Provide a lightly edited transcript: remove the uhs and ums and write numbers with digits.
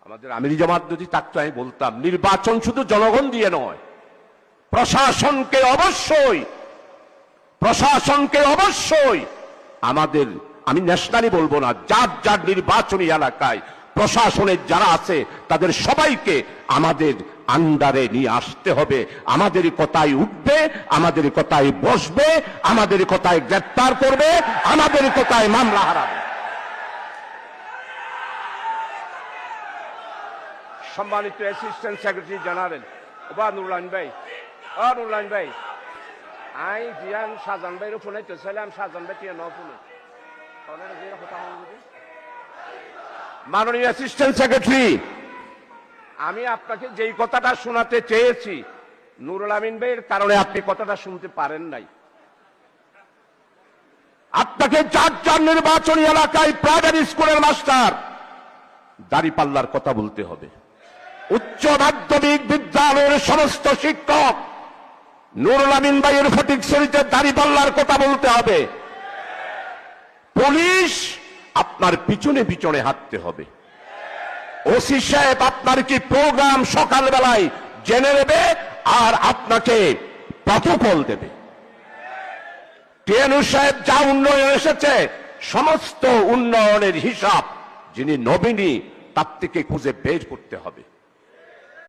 আমাদের আমিরি জামাত যদি থাকতো আমি বলতাম নির্বাচন শুধু জনগণ দিয়ে নয়, প্রশাসনকে অবশ্যই আমাদের, আমি ন্যাশনালি বলবো না, যার যার নির্বাচনী এলাকায় প্রশাসনের যারা আছে তাদের সবাইকে আমাদের আন্ডারে নিয়ে আসতে হবে। আমাদের কথায় উঠবে, আমাদের কথায় বসবে, আমাদের কথায় গ্রেফতার করবে, আমাদের কথায় মামলা হারাবে। সম্মানিত অ্যাসিস্ট্যান্ট সেক্রেটারি জেনারেল নুরুল্লাহ ভাই, আই জিয়ান শাহজাহান ভাইয়ের ফোনে তো ছিলাম, শাহজাহান ভাই টিয়া ফোনে মাননীয় অ্যাসিস্ট্যান্ট সেক্রেটারি, আমি আপনাকে যেই কথাটা শোনাতে চেয়েছি নুরুল আমিন ভাইয়ের কারণে আপনি কথাটা শুনতে পারেন নাই। আপনাকে যার নির্বাচনী এলাকায় প্রাইমারি স্কুলের মাস্টার দাঁড়িপাল্লার কথা বলতে হবে। উচ্চ মাধ্যমিক বিদ্যালয়ের সমস্ত শিক্ষক নুরুল আমিন ভাইয়ের ফটিকছড়িতে দাঁড়িপাল্লার কথা বলতে হবে। পুলিশ আপনার পিছনে পিছনে হাঁটতে হবে। ওসি সাহেব আপনার কি প্রোগ্রাম সকালবেলায় জেনে নেবে আর আপনাকে প্রটোকল দেবে। টিএনউ সাহেব যা উন্নয়ন এসেছে সমস্ত উন্নয়নের হিসাব যিনি নবীনী তার থেকে খুঁজে বের করতে হবে।